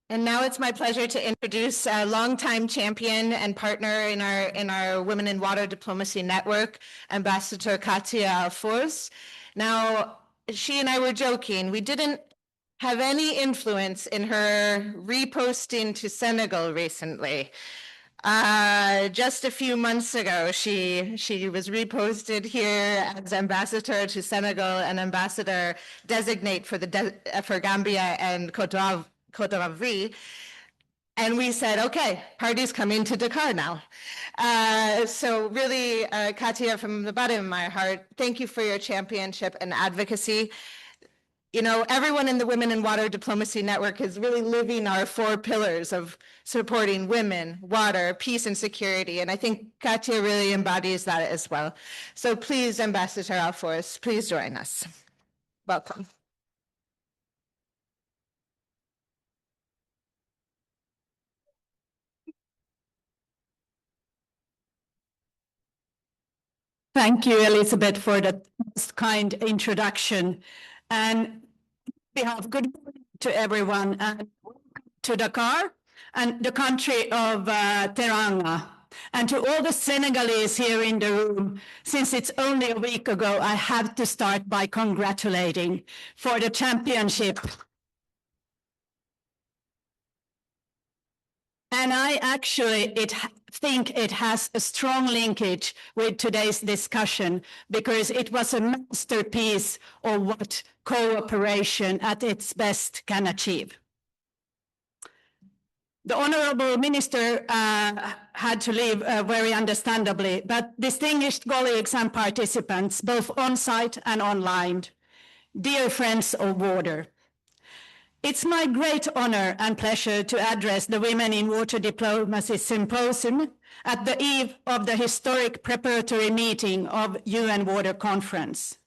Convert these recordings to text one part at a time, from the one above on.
And now it's my pleasure to introduce a longtime champion and partner in our Women in Water Diplomacy Network, Ambassador Katja Ahlfors. Now, she and I were joking. We didn't have any influence in her reposting to Senegal recently. Just a few months ago, she was reposted here as ambassador to Senegal and ambassador designate for for Gambia and Côte d'Ivoire. And we said, okay, party's coming to Dakar now. So really, Katja, from the bottom of my heart, thank you for your championship and advocacy. You know, everyone in the Women in Water Diplomacy Network is really living our 4 pillars of supporting women, water, peace, and security. And I think Katja really embodies that as well. So please, Ambassador Ahlfors, please join us. Welcome. Thank you, Elizabeth, for that kind introduction. And on behalf, good morning to everyone, and welcome to Dakar and the country of Teranga. And to all the Senegalese here in the room, since it's only a week ago, I have to start by congratulating for the championship. And I actually think it has a strong linkage with today's discussion, because it was a masterpiece of what cooperation at its best can achieve. The Honourable Minister had to leave very understandably, but distinguished colleagues and participants, both on-site and online, dear friends of water, it's my great honor and pleasure to address the Women in Water Diplomacy Symposium at the eve of the historic preparatory meeting of UN Water Conference.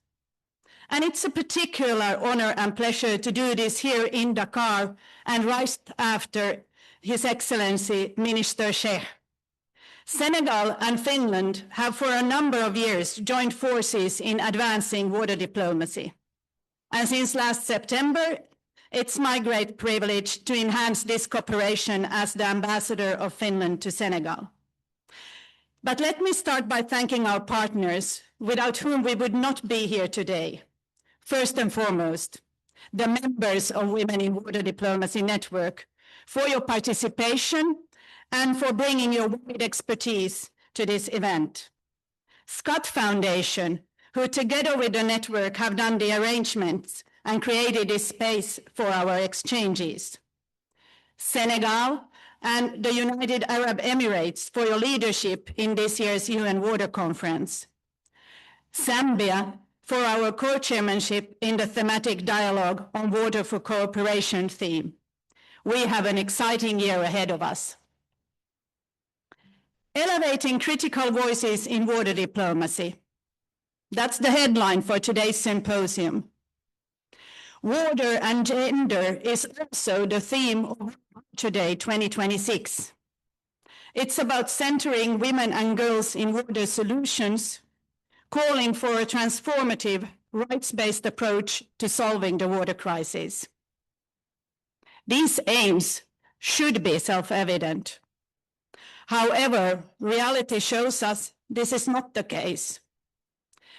And it's a particular honor and pleasure to do this here in Dakar and right after His Excellency Minister Sheikh. Senegal and Finland have for a number of years joined forces in advancing water diplomacy. And since last September, it's my great privilege to enhance this cooperation as the ambassador of Finland to Senegal. But let me start by thanking our partners, without whom we would not be here today. First and foremost, the members of Women in Water Diplomacy Network, for your participation and for bringing your wide expertise to this event. Scott Foundation, who together with the network have done the arrangements and created this space for our exchanges. Senegal and the United Arab Emirates for your leadership in this year's UN Water Conference. Zambia for our co-chairmanship in the thematic dialogue on water for cooperation theme. We have an exciting year ahead of us. Elevating critical voices in water diplomacy. That's the headline for today's symposium. Water and gender is also the theme of today, 2026. It's about centering women and girls in water solutions, calling for a transformative, rights-based approach to solving the water crisis. These aims should be self-evident. However, reality shows us this is not the case.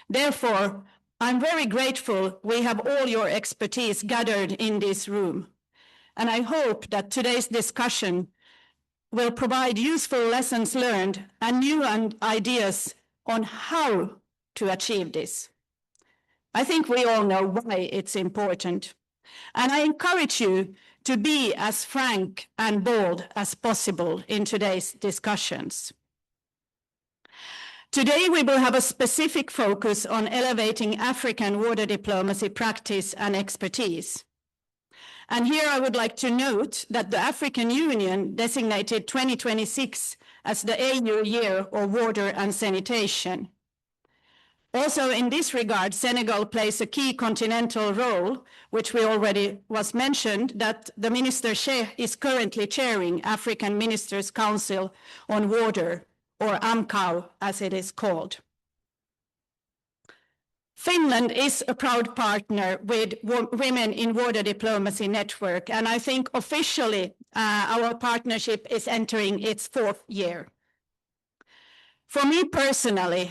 Therefore, I'm very grateful we have all your expertise gathered in this room, and I hope that today's discussion will provide useful lessons learned and new ideas on how to achieve this. I think we all know why it's important, and I encourage you to be as frank and bold as possible in today's discussions. Today, we will have a specific focus on elevating African water diplomacy practice and expertise. And here I would like to note that the African Union designated 2026 as the AU Year of Water and Sanitation. Also in this regard, Senegal plays a key continental role, which we already was mentioned, that the Minister Sheikh is currently chairing African Ministers' Council on Water, or AMCOW as it is called. Finland is a proud partner with Women in Water Diplomacy Network, and I think officially our partnership is entering its 4th year. For me personally,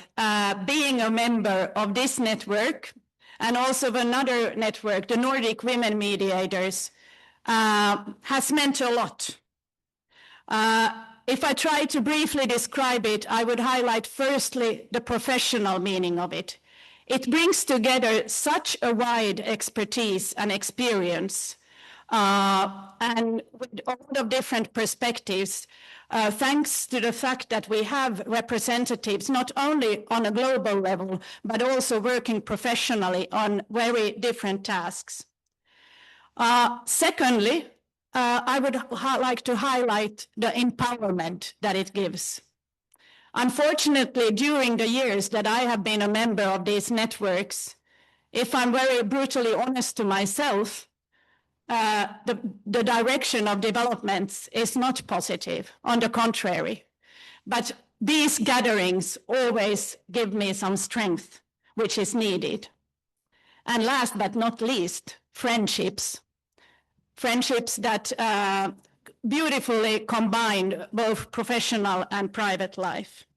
being a member of this network and also of another network, the Nordic Women Mediators, has meant a lot. If I try to briefly describe it, I would highlight firstly the professional meaning of it. It brings together such a wide expertise and experience, and with a lot of different perspectives, thanks to the fact that we have representatives not only on a global level, but also working professionally on very different tasks. Secondly, I would like to highlight the empowerment that it gives. Unfortunately, during the years that I have been a member of these networks, if I'm very brutally honest to myself, the direction of developments is not positive, on the contrary. But these gatherings always give me some strength, which is needed. And last but not least, friendships. Friendships that beautifully combine both professional and private life.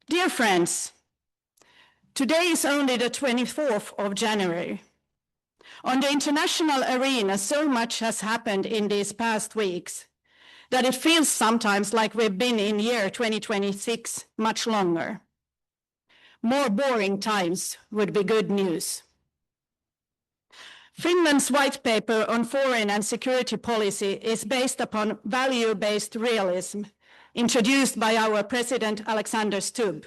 Dear friends, today is only the 24th of January. On the international arena, so much has happened in these past weeks that it feels sometimes like we've been in year 2026 much longer. More boring times would be good news. Finland's white paper on foreign and security policy is based upon value-based realism, introduced by our President Alexander Stubb.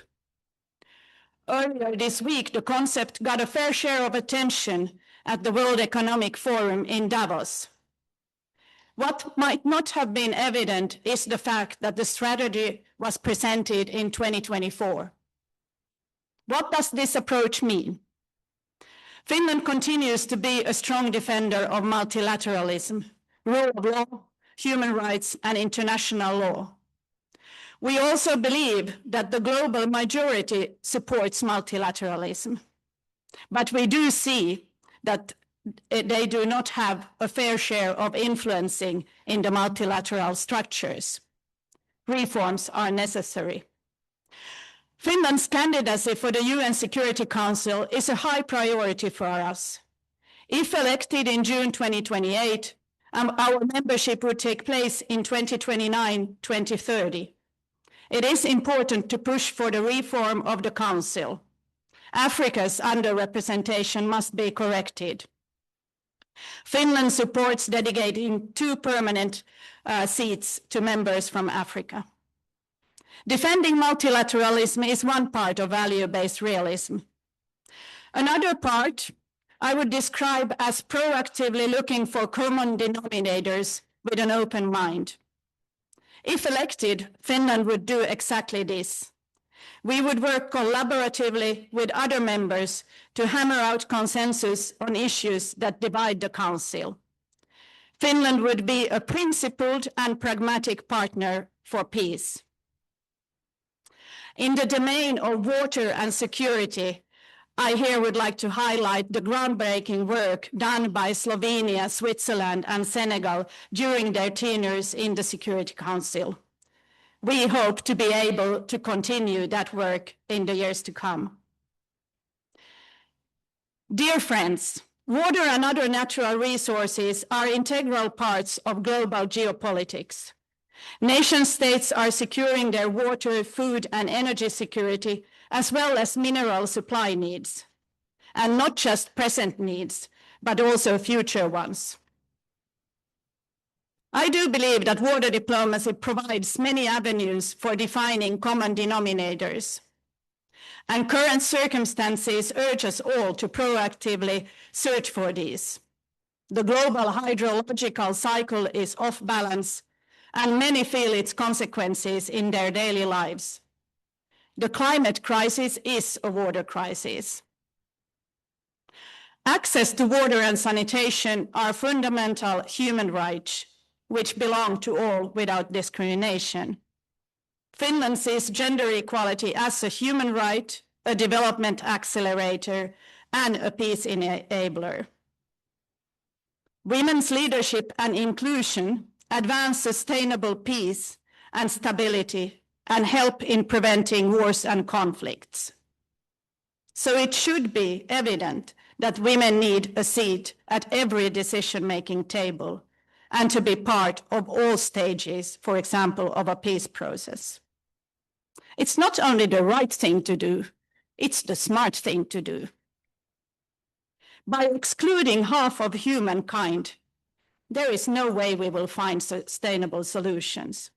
Earlier this week, the concept got a fair share of attention at the World Economic Forum in Davos. What might not have been evident is the fact that the strategy was presented in 2024. What does this approach mean? Finland continues to be a strong defender of multilateralism, rule of law, human rights, and international law. We also believe that the global majority supports multilateralism, but we do see that they do not have a fair share of influencing in the multilateral structures. Reforms are necessary. Finland's candidacy for the UN Security Council is a high priority for us. If elected in June 2028, our membership would take place in 2029-2030. It is important to push for the reform of the Council. Africa's underrepresentation must be corrected. Finland supports dedicating 2 permanent seats to members from Africa. Defending multilateralism is one part of value-based realism. Another part I would describe as proactively looking for common denominators with an open mind. If elected, Finland would do exactly this. We would work collaboratively with other members to hammer out consensus on issues that divide the Council. Finland would be a principled and pragmatic partner for peace. In the domain of water and security, I here would like to highlight the groundbreaking work done by Slovenia, Switzerland, and Senegal during their tenures in the Security Council. We hope to be able to continue that work in the years to come. Dear friends, water and other natural resources are integral parts of global geopolitics. Nation-states are securing their water, food, and energy security, as well as mineral supply needs. And not just present needs, but also future ones. I do believe that water diplomacy provides many avenues for defining common denominators. And current circumstances urge us all to proactively search for these. The global hydrological cycle is off balance, and many feel its consequences in their daily lives. The climate crisis is a water crisis. Access to water and sanitation are fundamental human rights, which belong to all without discrimination. Finland sees gender equality as a human right a development accelerator, and a peace enabler. Women's leadership and inclusion advance sustainable peace and stability and help in preventing wars and conflicts. So it should be evident that women need a seat at every decision-making table and to be part of all stages, for example, of a peace process. It's not only the right thing to do, it's the smart thing to do. By excluding half of humankind, there is no way we will find sustainable solutions.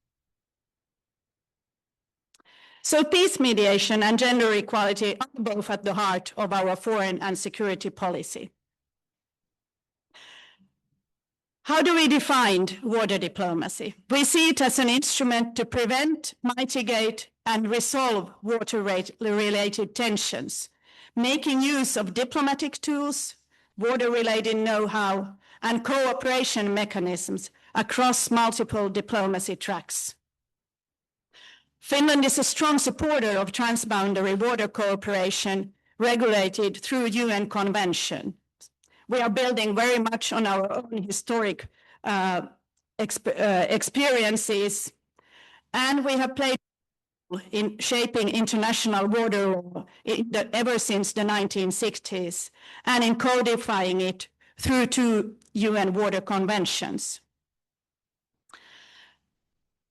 So peace mediation and gender equality are both at the heart of our foreign and security policy. How do we define water diplomacy? We see it as an instrument to prevent, mitigate, and resolve water-related tensions, making use of diplomatic tools, water-related know-how, and cooperation mechanisms across multiple diplomacy tracks. Finland is a strong supporter of transboundary water cooperation regulated through UN Convention. We are building very much on our own historic experiences, and we have played in shaping international water law ever since the 1960s and in codifying it through 2 UN water conventions.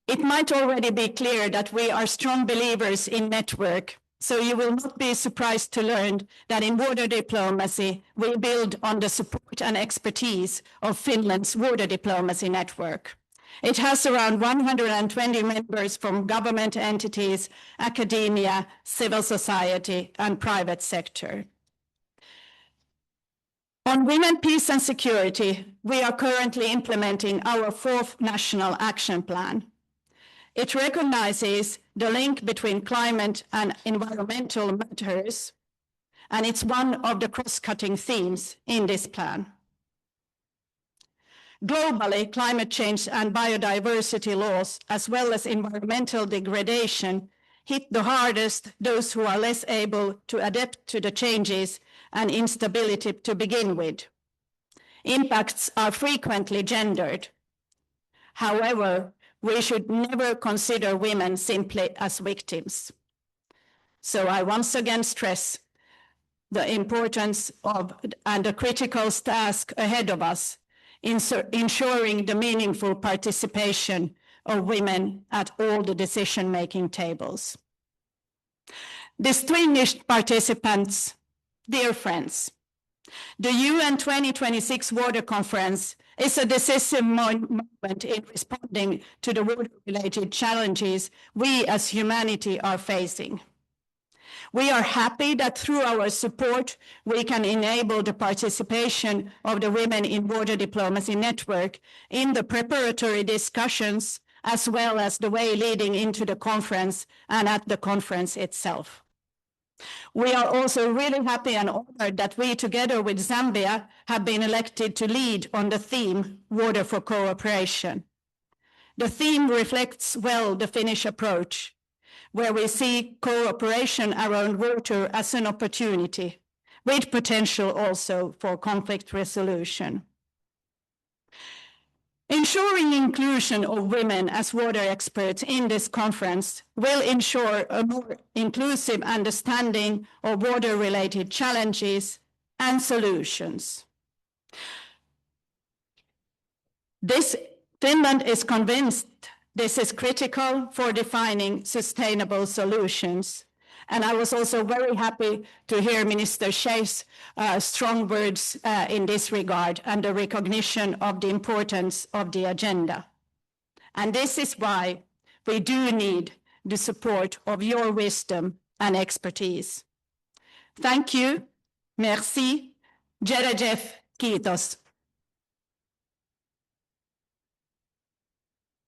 It might already be clear that we are strong believers in network, so you will not be surprised to learn that in water diplomacy, we build on the support and expertise of Finland's water diplomacy network. It has around 120 members from government entities, academia, civil society, and private sector. On women, peace and security, we are currently implementing our 4th national action plan. It recognizes the link between climate and environmental matters, and it's one of the cross-cutting themes in this plan. Globally, climate change and biodiversity loss, as well as environmental degradation, hit the hardest those who are less able to adapt to the changes and instability to begin with. Impacts are frequently gendered. However, we should never consider women simply as victims. So I once again stress the importance of and the critical task ahead of us in ensuring the meaningful participation of women at all the decision-making tables. Distinguished participants, dear friends, the UN 2026 Water Conference is a decisive moment in responding to the water-related challenges we as humanity are facing. We are happy that through our support, we can enable the participation of the Women in Water Diplomacy Network in the preparatory discussions, as well as the way leading into the conference and at the conference itself. We are also really happy and honored that we, together with Zambia, have been elected to lead on the theme, Water for Cooperation. The theme reflects well the Finnish approach, where we see cooperation around water as an opportunity, with potential also for conflict resolution. Ensuring inclusion of women as water experts in this conference will ensure a more inclusive understanding of water-related challenges and solutions. Finland is convinced this is critical for defining sustainable solutions. And I was also very happy to hear Minister Shea's strong words in this regard and the recognition of the importance of the agenda. And this is why we do need the support of your wisdom and expertise. Thank you. Merci. Jerejef. Kiitos.